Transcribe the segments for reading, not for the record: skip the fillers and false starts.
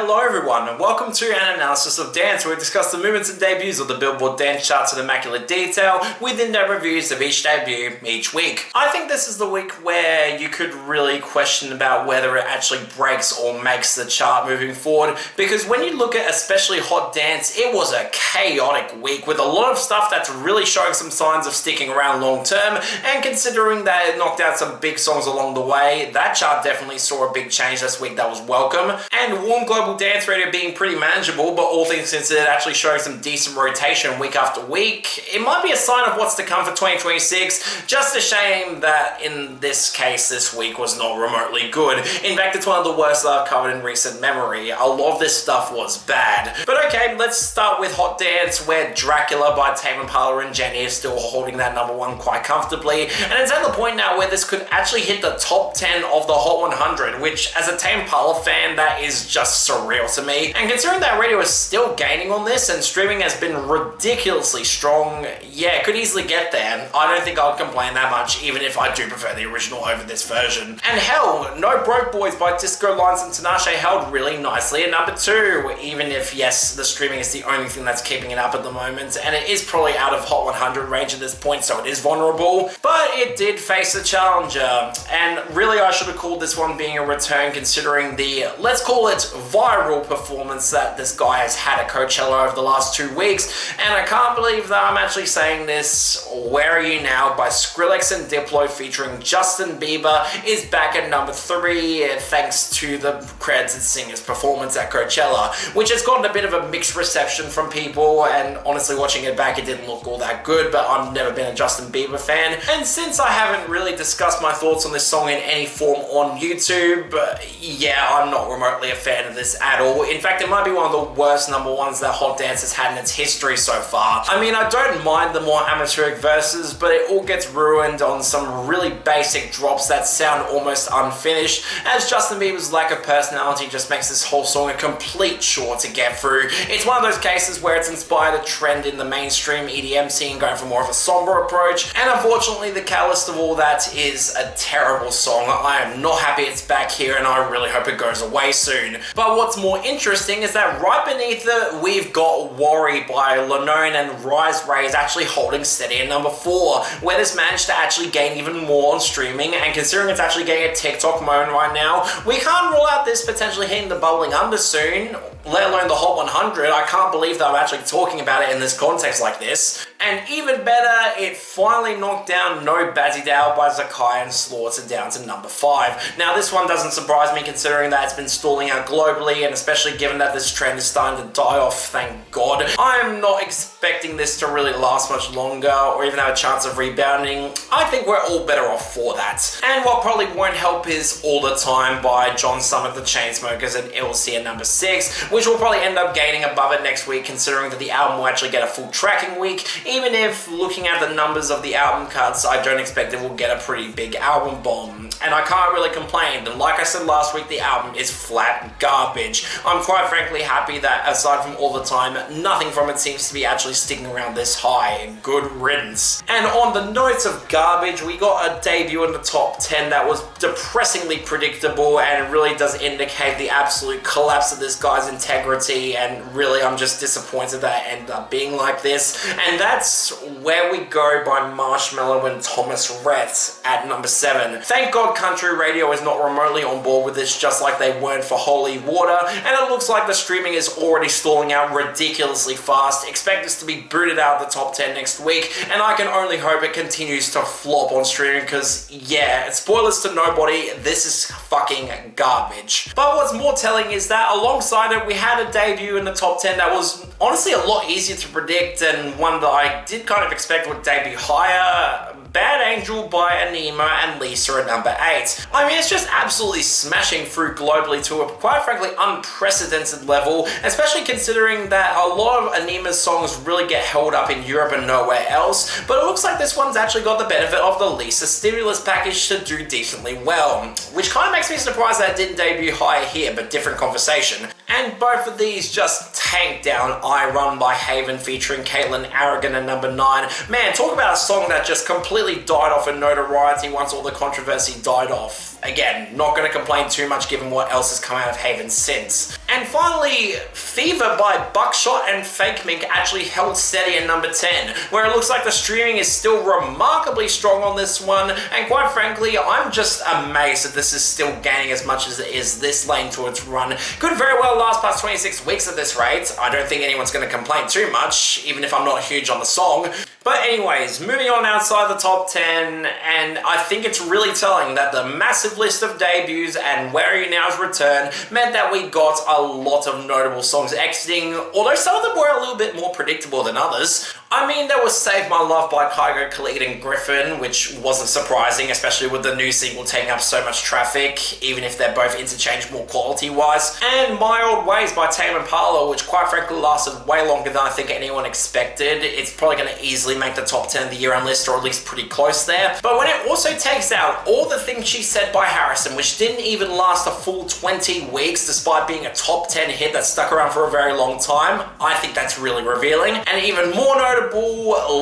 Hello everyone, and welcome to an analysis of dance where we discuss the movements and debuts of the Billboard dance charts in immaculate detail with in-depth reviews of each debut each week. I think this is the week where you could really question about whether it actually breaks or makes the chart moving forward, because when you look at especially Hot Dance, it was a chaotic week with a lot of stuff that's really showing some signs of sticking around long term, and considering that it knocked out some big songs along the way, that chart definitely saw a big change this week that was welcome. And Warm Global Dance Radio being pretty manageable, but all things considered actually showing some decent rotation week after week, it might be a sign of what's to come for 2026. Just a shame that in this case this week was not remotely good. In fact, it's one of the worst that I've covered in recent memory. A lot of this stuff was bad. But okay, let's start with Hot Dance, where Dracula by Tame Impala and Jenny is still holding that #1 quite comfortably, and it's at the point now where this could actually hit the top 10 of the Hot 100, which as a Tame Impala fan, that is just surreal to me. And considering that radio is still gaining on this and streaming has been ridiculously strong, yeah, it could easily get there. I don't think I'll complain that much, even if I do prefer the original over this version. And hell, No Broke Boys by Disco Lines and Tinashe held really nicely at #2, even if, yes, the streaming is the only thing that's keeping it up at the moment, and it is probably out of Hot 100 range at this point, so it is vulnerable, but it did face a challenger. And really, I should have called this one being a return, considering the, let's call it, viral performance that this guy has had at Coachella over the last 2 weeks. And I can't believe that I'm actually saying this. Where Are You Now by Skrillex and Diplo featuring Justin Bieber is back at #3, thanks to the credited singer's performance at Coachella, which has gotten a bit of a mixed reception from people, and honestly watching it back it didn't look all that good, but I've never been a Justin Bieber fan, and since I haven't really discussed my thoughts on this song in any form on YouTube, yeah, I'm not remotely a fan of this at all. In fact, it might be one of the worst #1s that Hot Dance has had in its history so far. I mean, I don't mind the more amateuric verses, but it all gets ruined on some really basic drops that sound almost unfinished, as Justin Bieber's lack of personality just makes this whole song a complete chore to get through. It's one of those cases where it's inspired a trend in the mainstream EDM scene going for more of a somber approach, and unfortunately the catalyst of all that is a terrible song. I am not happy it's back here, and I really hope it goes away soon. But what's more interesting is that right beneath it, we've got Worry by Lenone and Rise Ray is actually holding steady at #4, where this managed to actually gain even more on streaming, and considering it's actually getting a TikTok moment right now, we can't rule out this potentially hitting the bubbling under soon, let alone the Hot 100. I can't believe that I'm actually talking about it in this context like this. And even better, it finally knocked down No Bazzy Dale by Zakai and Slaughter down to #5. Now this one doesn't surprise me, considering that it's been stalling out globally, and especially given that this trend is starting to die off, thank God. I'm not expecting this to really last much longer or even have a chance of rebounding. I think we're all better off for that. And what probably won't help is All the Time by John Summit, the Chainsmokers, and it will see at #6, which will probably end up gaining above it next week, considering that the album will actually get a full tracking week, even if looking at the numbers of the album cuts, I don't expect it will get a pretty big album bomb. And I can't really complain, and like I said last week, the album is flat garbage. I'm quite frankly happy that aside from All the Time, nothing from it seems to be actually sticking around this high. Good riddance. And on the notes of garbage, we got a debut in the top 10 that was depressingly predictable and really does indicate the absolute collapse of this guy's integrity, and really I'm just disappointed that it ended up being like this. And that's Where We Go by Marshmello and Thomas Rhett at #7. Thank God country radio is not remotely on board with this, just like they weren't for Holy Water, and it looks like the streaming is already stalling out ridiculously fast. Expect this to be booted out of the top 10 next week, and I can only hope it continues to flop on streaming, because yeah, spoilers to nobody, this is fucking garbage. But what's more telling is that alongside it, we had a debut in the top 10 that was honestly a lot easier to predict, and one that I did kind of expect would debut higher. Bad Angel by Anyma and Lisa at #8. I mean, it's just absolutely smashing through globally to a quite frankly unprecedented level, especially considering that a lot of Anyma's songs really get held up in Europe and nowhere else, but it looks like this one's actually got the benefit of the Lisa stimulus package to do decently well, which kind of makes me surprised that it didn't debut higher here, but different conversation. And both of these just tanked down I Run by Haven featuring Caitlin Arrogant at #9. Man, talk about a song that just completely died off in notoriety once all the controversy died off. again, not going to complain too much given what else has come out of Haven since. And finally, Fever by Buckshot and Fake Mink actually held steady at number 10, where it looks like the streaming is still remarkably strong on this one, and quite frankly, I'm just amazed that this is still gaining as much as it is this late into its run. Could very well last past 26 weeks at this rate. I don't think anyone's going to complain too much, even if I'm not huge on the song. But anyways, moving on outside the top 10, and I think it's really telling that the massive list of debuts and Where Are You Now's return meant that we got a lot of notable songs exiting, although some of them were a little bit more predictable than others. I mean, there was Save My Love by Kygo, Khalid and Griffin, which wasn't surprising, especially with the new single taking up so much traffic, even if they're both interchangeable quality-wise. And My Old Ways by Tame Impala, which quite frankly lasted way longer than I think anyone expected. It's probably going to easily make the top 10 of the year-end list, or at least pretty close there. But when it also takes out All the Things She Said by Harrison, which didn't even last a full 20 weeks, despite being a top 10 hit that stuck around for a very long time, I think that's really revealing. And even more notable,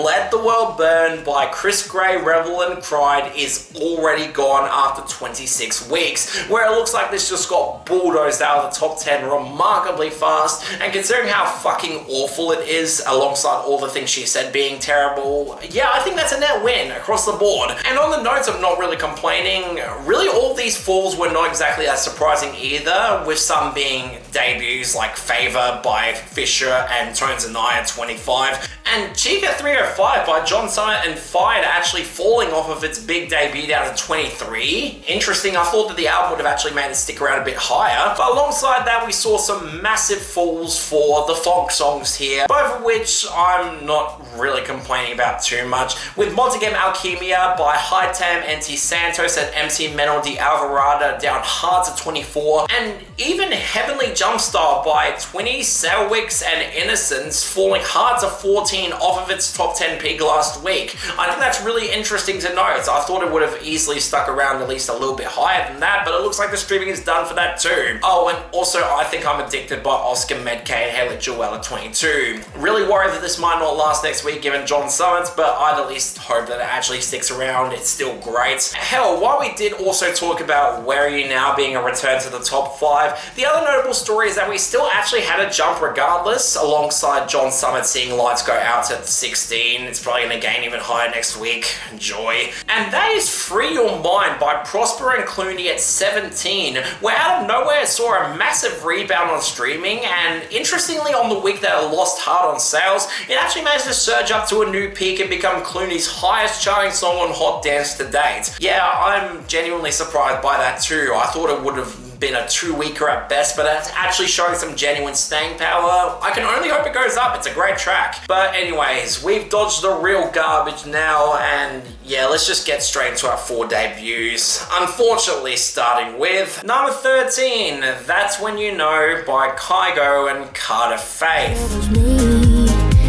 Let the World Burn by Chris Gray, Rebel and Cried is already gone after 26 weeks, where it looks like this just got bulldozed out of the top 10 remarkably fast, and considering how fucking awful it is, alongside All the Things She Said being terrible, yeah, I think that's a net win across the board. And on the note of not really complaining, really all these falls were not exactly as surprising either, with some being debuts like Favor by Fisher and Tones and I at 25, and Chica 305 by John Summit and Fired actually falling off of its big debut down to 23. Interesting, I thought that the album would have actually made it stick around a bit higher, but alongside that we saw some massive falls for the funk songs here, both of which I'm not really complaining about too much, with Montegame Alchemia by Hightam NT Santos and MC Menor de Alvarado down hard to 24, and even Heavenly Jumpstart by 20 Selwicks and Innocence falling hard to 14 off of its top 10 peak last week. I think that's really interesting to note. I thought it would have easily stuck around at least a little bit higher than that, but it looks like the streaming is done for that too. Oh, and also I Think I'm Addicted by Oscar Medkay and Haley Joel at 22. Really worried that this might not last next week given John Summits, but I'd at least hope that it actually sticks around. It's still great. Hell, while we did also talk about Where Are You Now being a return to the top 5, the other notable story is that we still actually had a jump regardless, alongside John Summit seeing Lights Go Out at 16. It's probably going to gain even higher next week. Enjoy. And that is Free Your Mind by Prosper and Clooney at 17, where out of nowhere it saw a massive rebound on streaming, and interestingly on the week that it lost hard on sales, it actually managed to surge up to a new peak and become Clooney's highest charting song on Hot Dance to date. Yeah, I'm genuinely surprised by that too. I thought it would have been a 2-weeker at best, but it's actually showing some genuine staying power. I can only hope it goes up. It's a great track. But anyways, we've dodged the real garbage now, and yeah, let's just get straight into our 4 debuts. Unfortunately, starting with number 13, That's When You Know by Kygo and Carter Faith.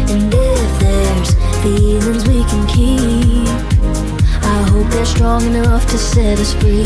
And if there's feelings we can keep, I hope they're strong enough to set us free.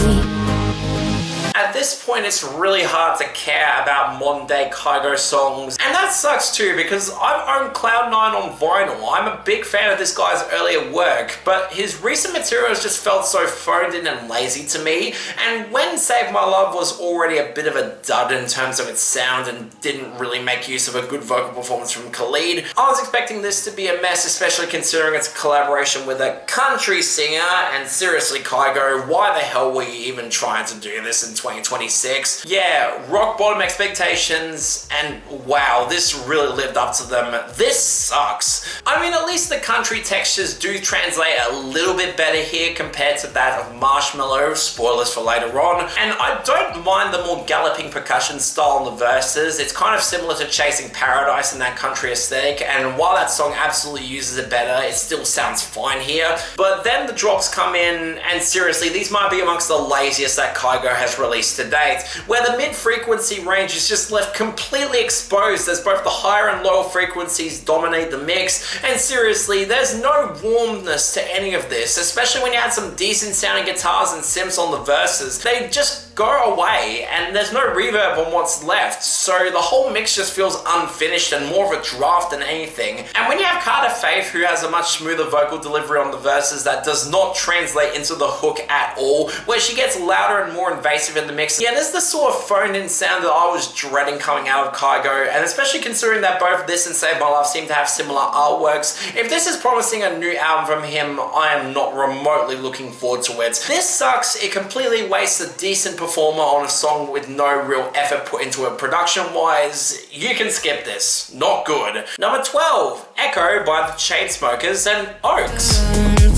At this point, it's really hard to care about modern day Kygo songs, and that sucks too because I've owned Cloud9 on vinyl. I'm a big fan of this guy's earlier work, but his recent materials just felt so phoned in and lazy to me, and when Save My Love was already a bit of a dud in terms of its sound and didn't really make use of a good vocal performance from Khalid, I was expecting this to be a mess, especially considering its collaboration with a country singer, and seriously Kygo, why the hell were you even trying to do this in 2026? Yeah, rock bottom expectations, and wow, this really lived up to them. This sucks. I mean, at least the country textures do translate a little bit better here compared to that of Marshmello, spoilers for later on, and I don't mind the more galloping percussion style in the verses. It's kind of similar to Chasing Paradise in that country aesthetic, and while that song absolutely uses it better, it still sounds fine here. But then the drops come in, and seriously, these might be amongst the laziest that Kygo has released released to date, where the mid-frequency range is just left completely exposed as both the higher and lower frequencies dominate the mix, and seriously, there's no warmness to any of this, especially when you add some decent sounding guitars and synths on the verses. They just go away and there's no reverb on what's left, so the whole mix just feels unfinished and more of a draft than anything. And when you have Carter Faith, who has a much smoother vocal delivery on the verses that does not translate into the hook at all, where she gets louder and more invasive in the mix, yeah, there's the sort of phoned-in sound that I was dreading coming out of Kygo, and especially considering that both this and Save My Life seem to have similar artworks. If this is promising a new album from him, I am not remotely looking forward to it. This sucks. It completely wastes a decent performer on a song with no real effort put into it production-wise. You can skip this. Not good. Number 12, Echo by the Chainsmokers and Oaks.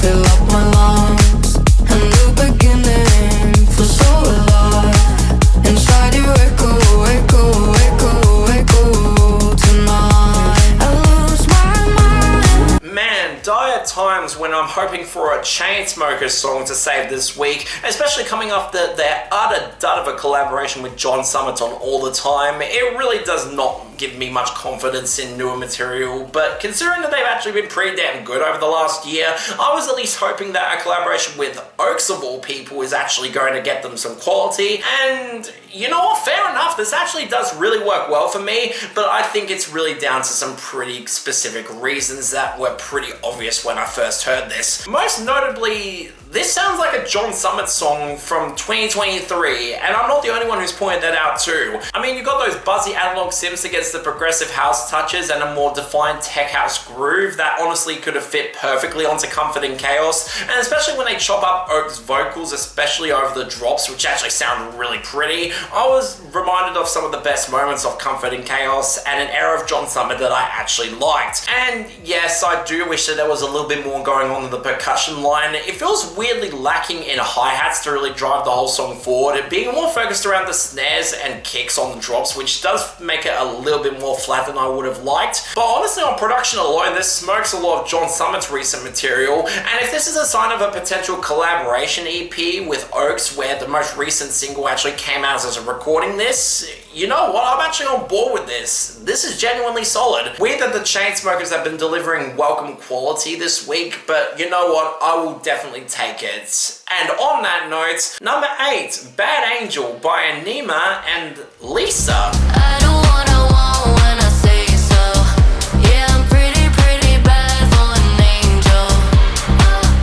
Fill up my lungs, a new beginning, feel so alive. Inside you echo, echo, echo, echo tonight. I lose my mind. Man, dire times when I'm hoping for a Chainsmokers song to save this week, especially coming off their utter dud of a collaboration with John Summit on All the Time. It really does not give me much confidence in newer material, but considering that they've actually been pretty damn good over the last year, I was at least hoping that a collaboration with Oaks of all people is actually going to get them some quality, and you know what, fair enough, this actually does really work well for me, but I think it's really down to some pretty specific reasons that were pretty obvious when I first heard this. Most notably, this sounds like a John Summit song from 2023, and I'm not the only one who's pointed that out too. I mean, you've got those buzzy analog synths against the progressive house touches and a more defined tech house groove that honestly could have fit perfectly onto Comfort in Chaos, and especially when they chop up Oak's vocals, especially over the drops, which actually sound really pretty, I was reminded of some of the best moments of Comfort in Chaos and an era of John Summit that I actually liked. And yes, I do wish that there was a little bit more going on in the percussion line. It feels weirdly lacking in hi-hats to really drive the whole song forward, being more focused around the snares and kicks on the drops, which does make it a little bit more flat than I would have liked. But honestly, on production alone, this smokes a lot of John Summit's recent material, and if this is a sign of a potential collaboration EP with Oaks, where the most recent single actually came out as a recording this, you know what, I'm actually on board with this. This is genuinely solid. Weird that the Chainsmokers have been delivering welcome quality this week, but you know what, I will definitely take it. And on that note, number 8, Bad Angel by Anyma and Lisa. I don't wanna want when I say so. Yeah, I'm pretty bad for an angel.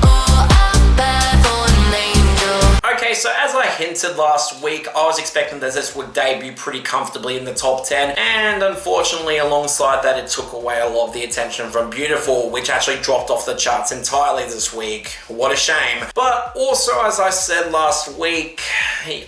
Oh, I'm bad for an angel. Okay, so as I hinted last week, I was expecting that this would debut pretty comfortably in the top 10, and unfortunately alongside that it took away a lot of the attention from Beautiful, which actually dropped off the charts entirely this week. What a shame. But also, as I said last week,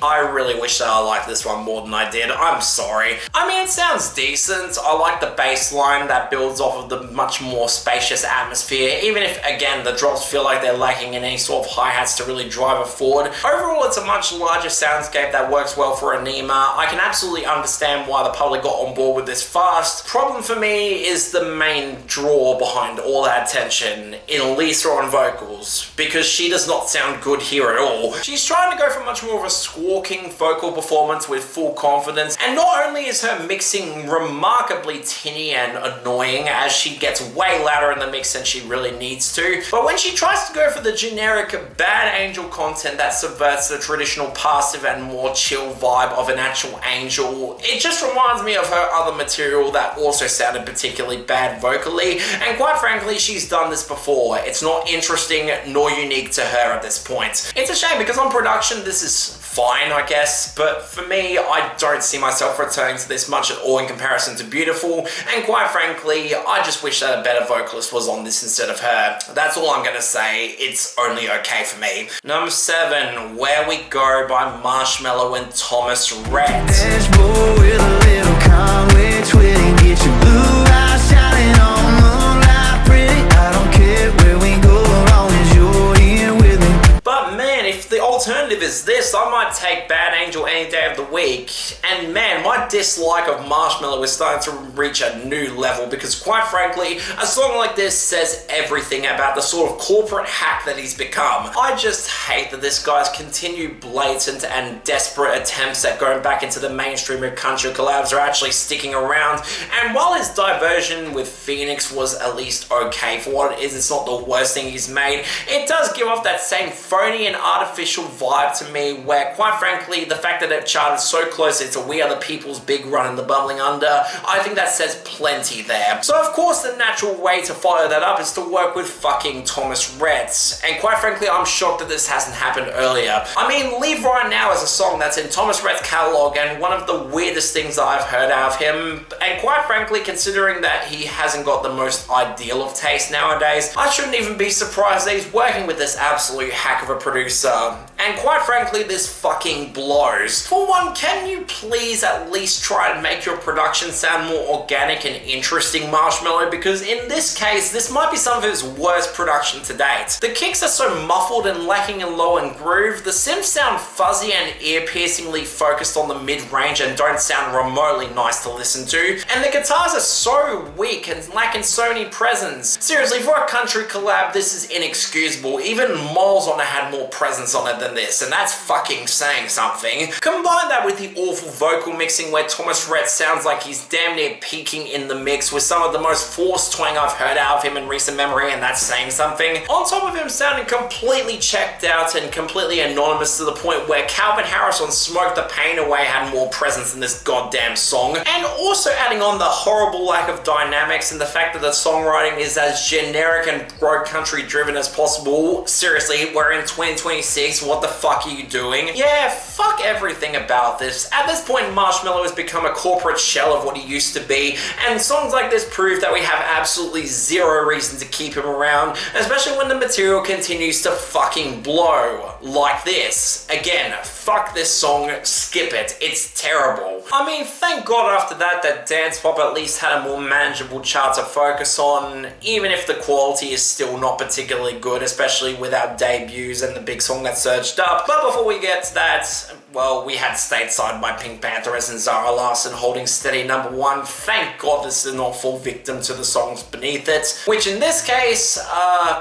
I really wish that I liked this one more than I did. I'm sorry. I mean, it sounds decent. I like the bass line that builds off of the much more spacious atmosphere, even if, again, the drops feel like they're lacking in any sort of hi-hats to really drive it forward. Overall, it's a much larger soundscape that works well for Anyma. I can absolutely understand why the public got on board with this fast. Problem for me is the main draw behind all that attention in Lisa on vocals, because she does not sound good here at all. She's trying to go for much more of a squawking vocal performance with full confidence, and not only is her mixing remarkably tinny and annoying as she gets way louder in the mix than she really needs to, but when she tries to go for the generic Bad Angel content that subverts the traditional passive and more chill vibe of an actual angel, it just reminds me of her other material that also sounded particularly bad vocally, and quite frankly, she's done this before. It's not interesting nor unique to her at this point. It's a shame because on production this is fine, I guess, but for me, I don't see myself returning to this much at all in comparison to Beautiful, and quite frankly, I just wish that a better vocalist was on this instead of her. That's all I'm gonna say. It's only okay for me. Number 7, Where We Go by Marshmello and Thomas Rhett. Dashboard with a little Conway twitting, get your blue eyes shining on moonlight pretty. I don't care where we go, as long as you're here with me. But man, if the alternative is this, I might take Bad Angel any day of the week, and man, my dislike of Marshmello is starting to reach a new level because quite frankly, a song like this says everything about the sort of corporate hack that he's become. I just hate that this guy's continued blatant and desperate attempts at going back into the mainstream of country collabs are actually sticking around, and while his diversion with Phoenix was at least okay for what it is, it's not the worst thing he's made, it does give off that same phony and artificial vibe to me where, quite frankly, the fact that it charted so closely to We Are The People's big run in the Bubbling Under, I think that says plenty there. So of course the natural way to follow that up is to work with fucking Thomas Rhett, and quite frankly I'm shocked that this hasn't happened earlier. I mean, Leave Right Now is a song that's in Thomas Rhett's catalogue and one of the weirdest things that I've heard out of him, and quite frankly, considering that he hasn't got the most ideal of taste nowadays, I shouldn't even be surprised that he's working with this absolute hack of a producer. And quite frankly, this fucking blows. For one, can you please at least try and make your production sound more organic and interesting, Marshmello? Because in this case, this might be some of his worst production to date. The kicks are so muffled and lacking in low and groove, the synths sound fuzzy and ear-piercingly focused on the mid-range and don't sound remotely nice to listen to, and the guitars are so weak and lacking so many presence. Seriously, for a country collab, this is inexcusable. Even Moles on it had more presence on it than this, and that's fucking saying something. Combine that with the awful vocal mixing where Thomas Rhett sounds like he's damn near peaking in the mix with some of the most forced twang I've heard out of him in recent memory, and that's saying something. On top of him sounding completely checked out and completely anonymous to the point where Calvin Harris on Smoke the Pain Away had more presence in this goddamn song, and also adding on the horrible lack of dynamics and the fact that the songwriting is as generic and road country driven as possible. Seriously, we're in 2026, what the fuck are you doing? Yeah, fuck everything about this. At this point, Marshmello has become a corporate shell of what he used to be, and songs like this prove that we have absolutely zero reason to keep him around, especially when the material continues to fucking blow. Like this. Again, fuck this song, skip it, it's terrible. I mean, thank God after that Dance Pop at least had a more manageable chart to focus on, even if the quality is still not particularly good, especially with our debuts and the big song that surged up. But before we get to that, well, we had Stateside by Pink Pantheress and Zara Larsson holding steady #1. Thank God this did not fall victim to the songs beneath it, which in this case,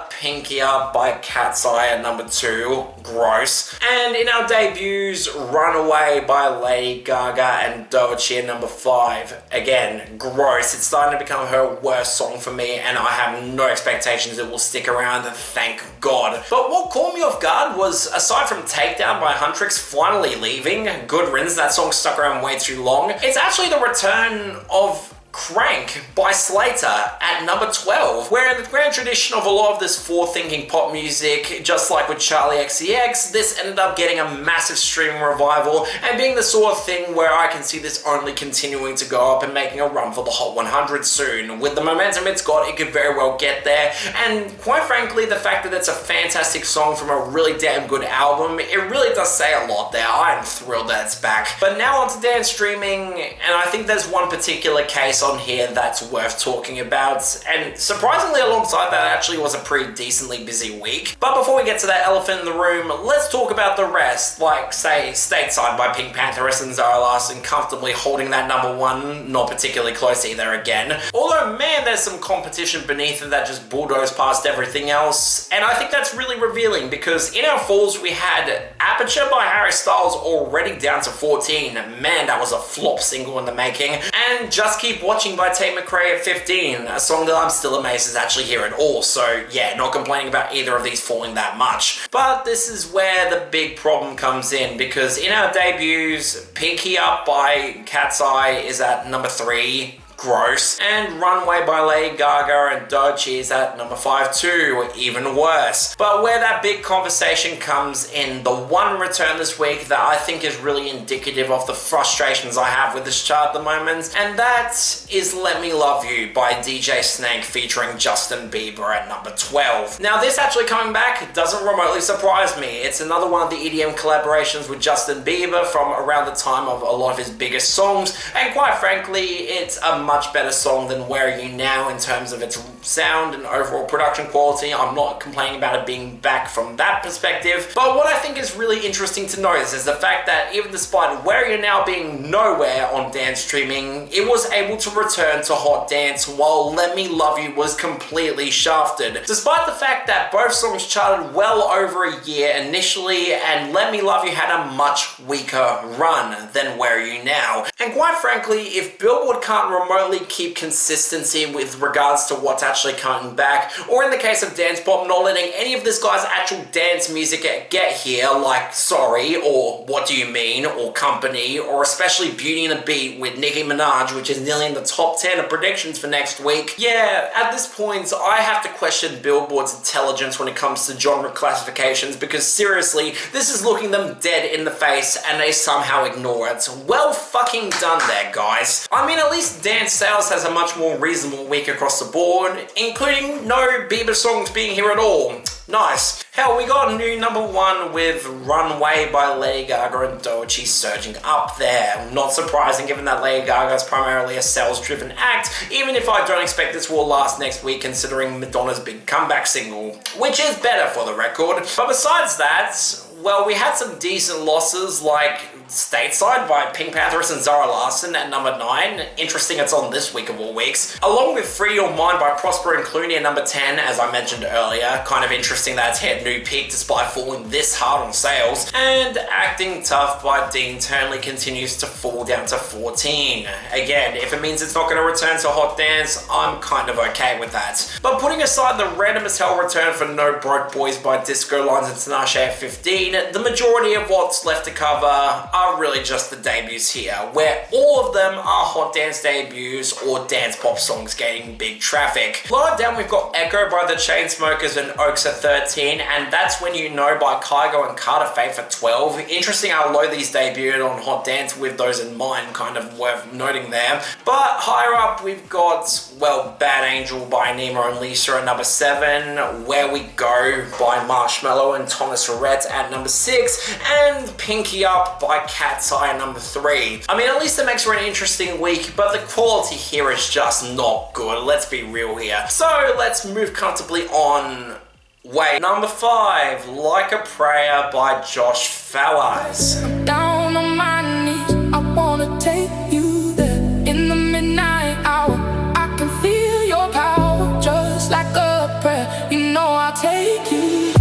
Pinky Up by Cat's Eye at #2, gross. And in our debuts, Runaway by Lady Gaga and Doechii at #5. Again, gross. It's starting to become her worst song for me, and I have no expectations it will stick around, thank God. But what caught me off guard was, aside from Takedown by Huntrix finally leaving, good riddance, that song stuck around way too long, it's actually the return of Crank by Slater at #12, where in the grand tradition of a lot of this forward-thinking pop music, just like with Charlie XCX, this ended up getting a massive streaming revival and being the sort of thing where I can see this only continuing to go up and making a run for the Hot 100 soon. With the momentum it's got, it could very well get there, and quite frankly, the fact that it's a fantastic song from a really damn good album, it really does say a lot there. I am thrilled that it's back. But now on to dance streaming, and I think there's one particular case on here that's worth talking about, and surprisingly alongside that actually was a pretty decently busy week. But before we get to that elephant in the room, let's talk about the rest, like say Stateside by Pink Pantheress and Zara Larsson comfortably holding that #1, not particularly close either again. Although man, there's some competition beneath it that just bulldozed past everything else, and I think that's really revealing because in our falls we had Aperture by Harry Styles already down to 14, man that was a flop single in the making, and Just Keep Watching by Tate McRae at 15, a song that I'm still amazed is actually here at all, so yeah, not complaining about either of these falling that much. But this is where the big problem comes in, because in our debuts, Pinky Up by Cat's Eye is at #3, gross, and Runway by Lady Gaga and Doechii is at #5 too, even worse. But where that big conversation comes in, the one return this week that I think is really indicative of the frustrations I have with this chart at the moment, and that is Let Me Love You by DJ Snake featuring Justin Bieber at #12. Now this actually coming back doesn't remotely surprise me. It's another one of the EDM collaborations with Justin Bieber from around the time of a lot of his biggest songs, and quite frankly, it's a much better song than Where Are You Now in terms of its sound and overall production quality. I'm not complaining about it being back from that perspective. But what I think is really interesting to notice is the fact that even despite Where Are You Now being nowhere on dance streaming, it was able to return to Hot Dance while Let Me Love You was completely shafted. Despite the fact that both songs charted well over a year initially, and Let Me Love You had a much weaker run than Where Are You Now. And quite frankly, if Billboard can't remotely keep consistency with regards to what's actually coming back, or in the case of dance pop, not letting any of this guy's actual dance music get here, like Sorry, or What Do You Mean, or Company, or especially Beauty and the Beat with Nicki Minaj, which is nearly in the top 10 of predictions for next week. Yeah, at this point, I have to question Billboard's intelligence when it comes to genre classifications, because seriously, this is looking them dead in the face and they somehow ignore it. Well fucking done there, guys. I mean, at least dance sales has a much more reasonable week across the board, including no Bieber songs being here at all. Nice. Hell, we got a new #1 with Runway by Lady Gaga and Doechii surging up there. Not surprising given that Lady Gaga is primarily a sales-driven act, even if I don't expect this will last next week considering Madonna's big comeback single, which is better for the record. But besides that, well, we had some decent losses like Stateside by Pink Panthers and Zara Larsson at #9. Interesting it's on this week of all weeks. Along with Free Your Mind by Prosper and Clooney at #10, as I mentioned earlier. Kind of interesting that it's hit a new peak despite falling this hard on sales. And Acting Tough by Dean Turnley continues to fall down to 14. Again, if it means it's not going to return to Hot Dance, I'm kind of okay with that. But putting aside the random as hell return for No Broke Boys by Disco Lines and Tinashe at 15, the majority of what's left to cover are really just the debuts here, where all of them are Hot Dance debuts or dance pop songs getting big traffic. Lower down we've got Echo by the Chainsmokers and Oaks at 13, and That's When You Know by Kygo and Carter Faith at 12. Interesting how low these debuted on Hot Dance with those in mind, kind of worth noting there. But higher up we've got, well, Bad Angel by Anyma and Lisa at #7, Where We Go by Marshmello and Thomas Rhett at #6, and Pinky Up by Cat's Eye at #3. I mean, at least it makes for an interesting week, but the quality here is just not good, let's be real here. So let's move comfortably on. Wait, #5, Like a Prayer by Josh Fawaz. Down on my knees, I wanna take you there. In the midnight hour, I can feel your power. Just like a prayer, you know I'll take you.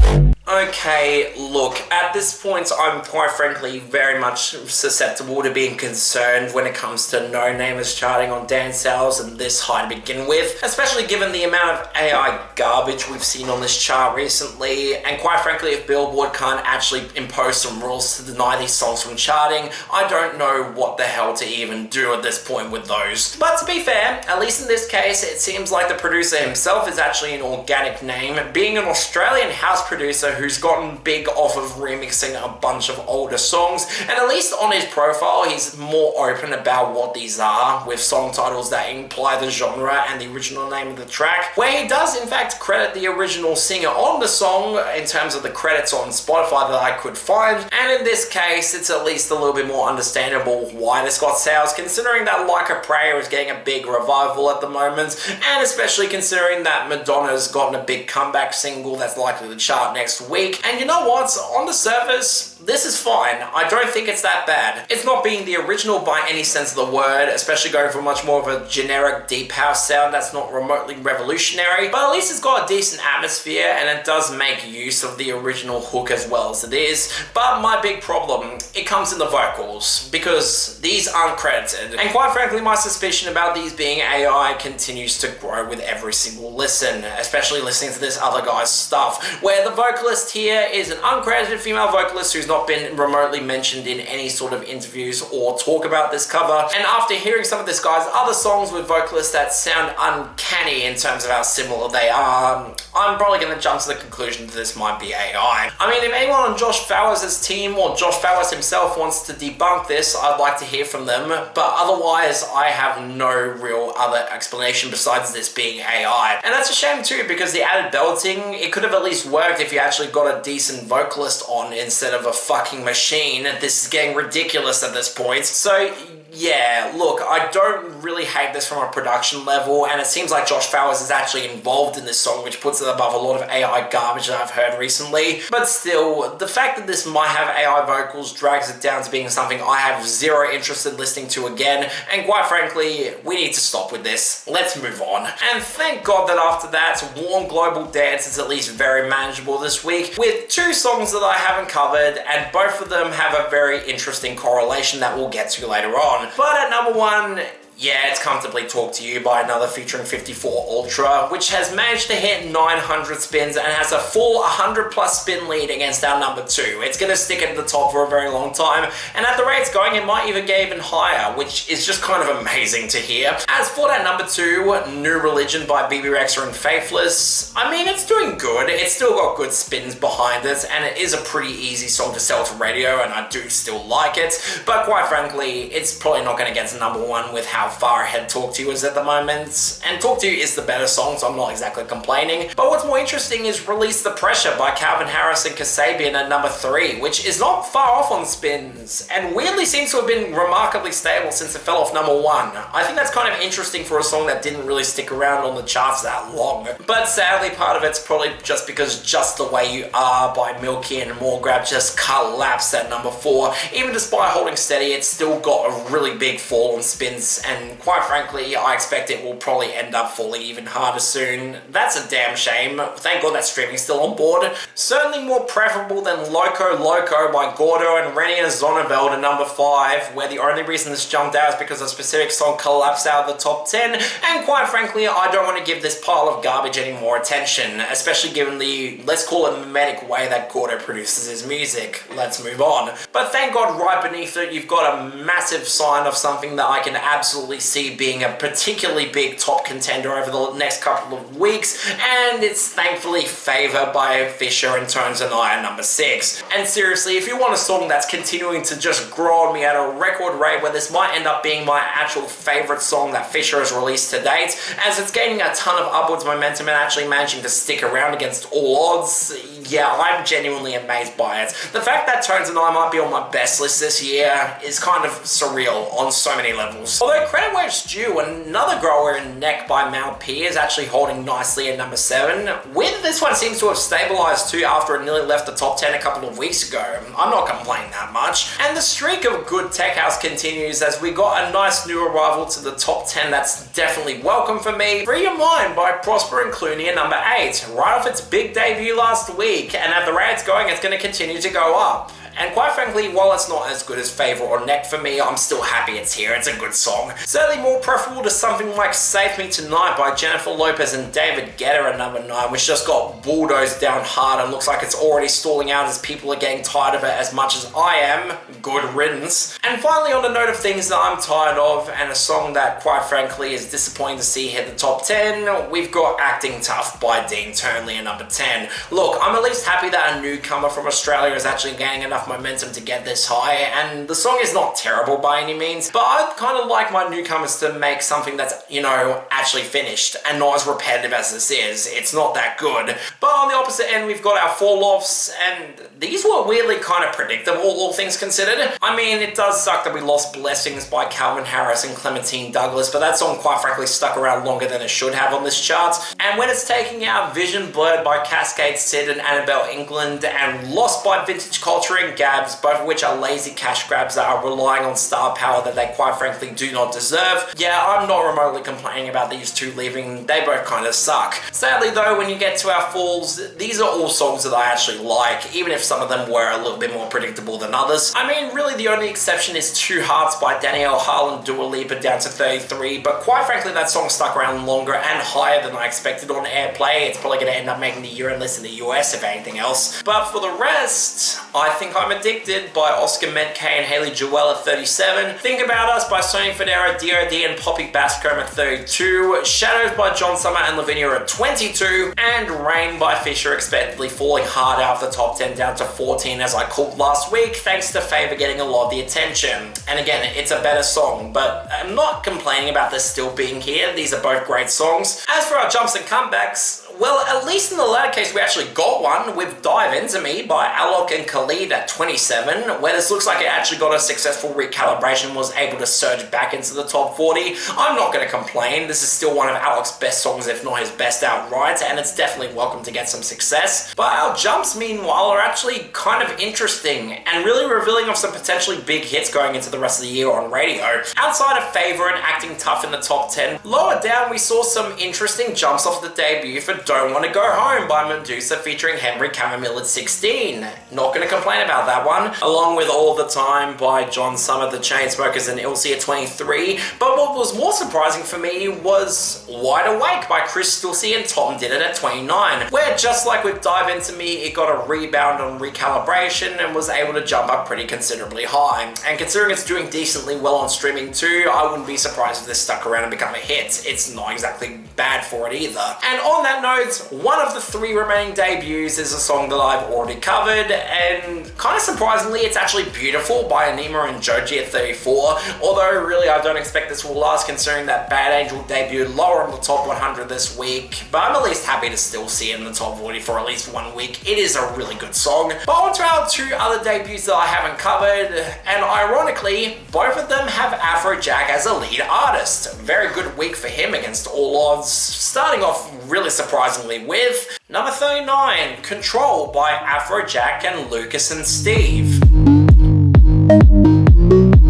Okay, look, at this point I'm quite frankly very much susceptible to being concerned when it comes to no-namers charting on dance sales and this high to begin with, especially given the amount of AI garbage we've seen on this chart recently, and quite frankly if Billboard can't actually impose some rules to deny these songs from charting, I don't know what the hell to even do at this point with those. But to be fair, at least in this case, it seems like the producer himself is actually an organic name, being an Australian house producer who's gotten big off of remixing a bunch of older songs, and at least on his profile he's more open about what these are, with song titles that imply the genre and the original name of the track, where he does in fact credit the original singer on the song in terms of the credits on Spotify that I could find, and in this case it's at least a little bit more understandable why this got sales, considering that Like a Prayer is getting a big revival at the moment, and especially considering that Madonna's gotten a big comeback single that's likely to chart next week. And you know what? On the surface, this is fine. I don't think it's that bad. It's not being the original by any sense of the word, especially going for much more of a generic deep house sound that's not remotely revolutionary, but at least it's got a decent atmosphere and it does make use of the original hook as well as it is. But my big problem, it comes in the vocals, because these aren't credited. And quite frankly, my suspicion about these being AI continues to grow with every single listen, especially listening to this other guy's stuff, where the vocalist here is an uncredited female vocalist who's not been remotely mentioned in any sort of interviews or talk about this cover, and after hearing some of this guy's other songs with vocalists that sound uncanny in terms of how similar they are, I'm probably going to jump to the conclusion that this might be AI. I mean, if anyone on Josh Fawaz's team or Josh Fawaz himself wants to debunk this, I'd like to hear from them, but otherwise I have no real other explanation besides this being AI. And that's a shame too, because the added belting, it could have at least worked if you actually got a decent vocalist on instead of a fucking machine. This is getting ridiculous at this point. So Yeah, look, I don't really hate this from a production level, and it seems like Josh Fawaz is actually involved in this song, which puts it above a lot of AI garbage that I've heard recently. But still, the fact that this might have AI vocals drags it down to being something I have zero interest in listening to again, and quite frankly, we need to stop with this. Let's move on. And thank God that after that, Warm Global Dance is at least very manageable this week, with 2 songs that I haven't covered, and both of them have a very interesting correlation that we'll get to later on. But at number 1, yeah, it's Comfortably Talk to You by Another featuring 54 Ultra, which has managed to hit 900 spins and has a full 100 plus spin lead against our number 2. It's going to stick at the top for a very long time, and at the rate it's going, it might even get even higher, which is just kind of amazing to hear. As for that number 2, New Religion by BB Rexha and Faithless, I mean, it's doing good. It's still got good spins behind it, and it is a pretty easy song to sell to radio, and I do still like it, but quite frankly, it's probably not going to get to number 1 with how far ahead Talk to You is at the moment, and Talk to You is the better song, so I'm not exactly complaining. But what's more interesting is Release the Pressure by Calvin Harris and Kasabian at number 3, which is not far off on spins, and weirdly seems to have been remarkably stable since it fell off number 1. I think that's kind of interesting for a song that didn't really stick around on the charts that long, but sadly part of it's probably just because Just the Way You Are by Milky and Morgrab just collapsed at number 4. Even despite holding steady, it's still got a really big fall on spins, and quite frankly, I expect it will probably end up falling even harder soon. That's a damn shame. Thank God that streaming's still on board. Certainly more preferable than Loco Loco by Gordo and Rennie and Zonneveld at number 5, where the only reason this jumped out is because a specific song collapsed out of the top 10, and quite frankly, I don't want to give this pile of garbage any more attention, especially given the, let's call it, mimetic way that Gordo produces his music. Let's move on. But thank God right beneath it, you've got a massive sign of something that I can absolutely see being a particularly big top contender over the next couple of weeks, and it's thankfully Favor by Fisher and Tones and I at number 6. And seriously, if you want a song that's continuing to just grow on me at a record rate, where this might end up being my actual favourite song that Fisher has released to date, as it's gaining a ton of upwards momentum and actually managing to stick around against all odds, yeah, I'm genuinely amazed by it. The fact that Tones and I might be on my best list this year is kind of surreal on so many levels. Although credit where it's due, another grower in Neck by Mal P is actually holding nicely at number 7. With this one seems to have stabilised too after it nearly left the top 10 a couple of weeks ago. I'm not complaining that much. And the streak of good tech house continues as we got a nice new arrival to the top 10 that's definitely welcome for me. Free Your Mind by Prosper and Clooney at number 8, right off its big debut last week, and at the rate it's going, it's going to continue to go up. And quite frankly, while it's not as good as Favor or Neck for me, I'm still happy it's here. It's a good song. Certainly more preferable to something like Save Me Tonight by Jennifer Lopez and David Guetta at number 9, which just got bulldozed down hard and looks like it's already stalling out as people are getting tired of it as much as I am. Good riddance. And finally, on the note of things that I'm tired of, and a song that quite frankly is disappointing to see hit the top 10, we've got Acting Tough by Dean Turnley at number 10. Look, I'm at least happy that a newcomer from Australia is actually gaining enough momentum to get this high, and the song is not terrible by any means, but I'd kind of like my newcomers to make something that's, you know, actually finished and not as repetitive as this is. It's not that good. But on the opposite end, we've got our fall-offs, and these were weirdly kind of predictable, all things considered. I mean, it does suck that we lost Blessings by Calvin Harris and Clementine Douglas, but that song quite frankly stuck around longer than it should have on this chart. And when it's taking out Vision Blurred by Cascade Sid and Annabelle England, and Lost by Vintage Culture and Gabs, both of which are lazy cash grabs that are relying on star power that they quite frankly do not deserve. Yeah, I'm not remotely complaining about these two leaving, they both kind of suck. Sadly though, when you get to our falls, these are all songs that I actually like, even if some of them were a little bit more predictable than others. I mean, really the only exception is Two Hearts by Danielle Harlan Dua Lipa down to 33, but quite frankly that song stuck around longer and higher than I expected on airplay. It's probably going to end up making the year-end list in the US if anything else. But for the rest, I Think I'm Addicted by Oscar Metcalfe and Haley Joel at 37. Think About Us by Sony Federa, DOD and Poppy Bascombe at 32. Shadows by John Summer and Lavinia at 22. And Rain by Fisher expectedly falling hard out of the top 10 down to 14 as I called last week, thanks to Favor getting a lot of the attention. And again, it's a better song, but I'm not complaining about this still being here. These are both great songs. As for our jumps and comebacks, Well, at least in the latter case, we actually got one with Dive Into Me by Alok and Khalid at 27, where this looks like it actually got a successful recalibration and was able to surge back into the top 40. I'm not going to complain. This is still one of Alok's best songs, if not his best outright, and it's definitely welcome to get some success. But our jumps, meanwhile, are actually kind of interesting and really revealing of some potentially big hits going into the rest of the year on radio. Outside of Favour and Acting Tough in the top 10, lower down we saw some interesting jumps off the debut for Don't Wanna Go Home by Medusa featuring Henry Chamomile at 16. Not gonna complain about that one. Along with All the Time by John Summit, the Chainsmokers, and Ilse at 23. But what was more surprising for me was Wide Awake by Chris Stussy and Tom Did It at 29, where just like with Dive Into Me, it got a rebound on recalibration and was able to jump up pretty considerably high. And considering it's doing decently well on streaming too, I wouldn't be surprised if this stuck around and become a hit. It's not exactly bad for it either. And on that note, one of the 3 remaining debuts is a song that I've already covered, and kind of surprisingly, it's actually Beautiful by Anyma and Joji at 34, although really I don't expect this will last considering that Bad Angel debuted lower on the top 100 this week, but I'm at least happy to still see it in the top 40 for at least 1 week. It is a really good song. But on to our 2 other debuts that I haven't covered, and ironically, both of them have Afrojack as a lead artist. Very good week for him against all odds, starting off really surprisingly with number 39, Control by Afrojack and Lucas and Steve.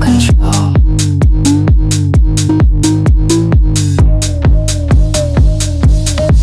Control.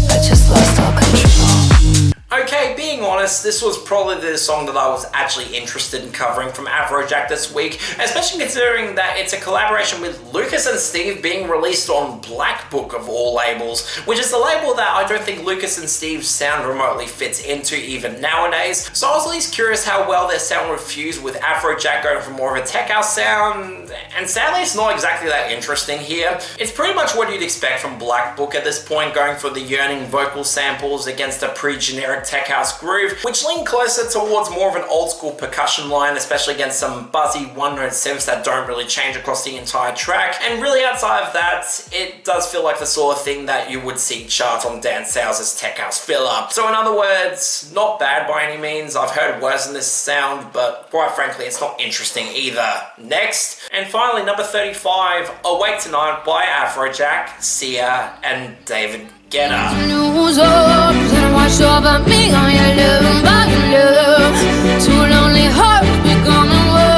I just lost all control. Okay, being honest, this was probably the song that I was actually interested in covering from Afrojack this week, especially considering that it's a collaboration with Lucas and Steve being released on Black Book of all labels, which is the label that I don't think Lucas and Steve's sound remotely fits into even nowadays. So I was at least curious how well their sound would fuse with Afrojack going for more of a tech house sound, and sadly it's not exactly that interesting here. It's pretty much what you'd expect from Black Book at this point, going for the yearning vocal samples against a pre-generic tech house groove, which lean closer towards more of an old school percussion line, especially against some buzzy one-note synths that don't really change across the entire track. And really outside of that, it does feel like the sort of thing that you would see chart on dance sales as tech house filler. So in other words, not bad by any means. I've heard worse than this sound, but quite frankly, it's not interesting either. Next, and finally number 35, Awake Tonight by Afrojack, Sia, and David Guetta. Lose up, then watch over me on your love, by your love. Two lonely hearts becoming one.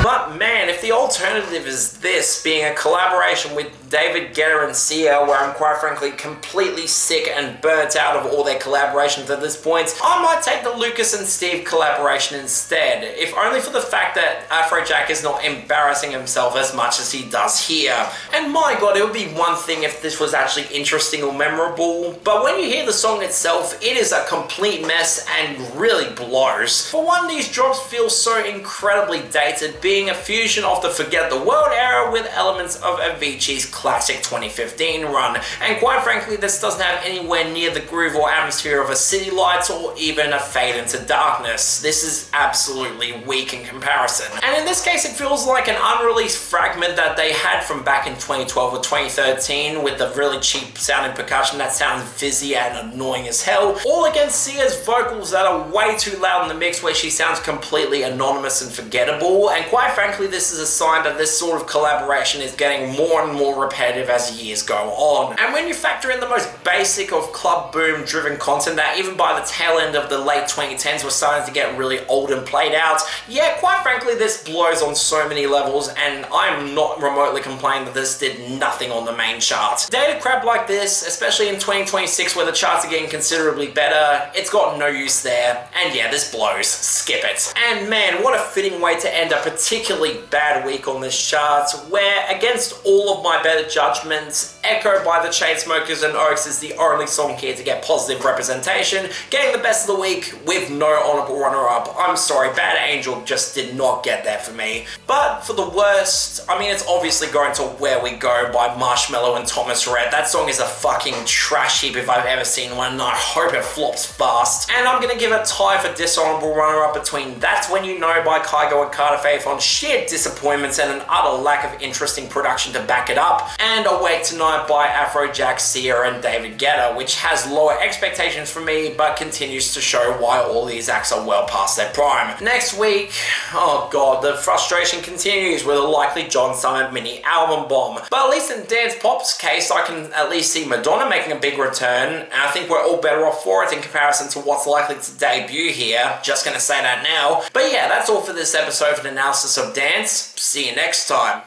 But man, if the alternative is this being a collaboration with David Guetta and Sia, where I'm quite frankly completely sick and burnt out of all their collaborations at this point, I might take the Lucas and Steve collaboration instead, if only for the fact that Afrojack is not embarrassing himself as much as he does here. And my god, it would be one thing if this was actually interesting or memorable, but when you hear the song itself, it is a complete mess and really blows. For one, these drops feel so incredibly dated, being a fusion of the Forget the World era with elements of Avicii's classic 2015 run, and quite frankly this doesn't have anywhere near the groove or atmosphere of a City Lights or even a Fade Into Darkness. This is absolutely weak in comparison, and in this case it feels like an unreleased fragment that they had from back in 2012 or 2013 with the really cheap sounding percussion that sounds fizzy and annoying as hell, all against Sia's vocals that are way too loud in the mix where she sounds completely anonymous and forgettable. And quite frankly this is a sign that this sort of collaboration is getting more and more repetitive as years go on. And when you factor in the most basic of club boom driven content that even by the tail end of the late 2010s was starting to get really old and played out, yeah, quite frankly this blows on so many levels, and I'm not remotely complaining that this did nothing on the main chart. Dated crap like this, especially in 2026 where the charts are getting considerably better, it's got no use there, and yeah, this blows. Skip it. And man, what a fitting way to end a particularly bad week on this chart, where against all of my better judgments, Echo by the Chainsmokers and Oaks is the only song here to get positive representation, getting the best of the week with no honorable runner-up. I'm sorry, Bad Angel just did not get there for me. But for the worst, I mean, it's obviously going to Where We Go by Marshmello and Thomas Rhett. That song is a fucking trash heap if I've ever seen one, and I hope it flops fast. And I'm gonna give a tie for dishonorable runner-up between That's When You Know by Kygo and Carter Faith on sheer disappointment performance and an utter lack of interesting production to back it up, and Awake Tonight by Afrojack, Sia and David Guetta, which has lower expectations for me but continues to show why all these acts are well past their prime. Next week, oh god, the frustration continues with a likely John Summit mini album bomb. But at least in dance pop's case, I can at least see Madonna making a big return, and I think we're all better off for it in comparison to what's likely to debut here. Just gonna say that now. But yeah, that's all for this episode for the analysis of dance. See you next time.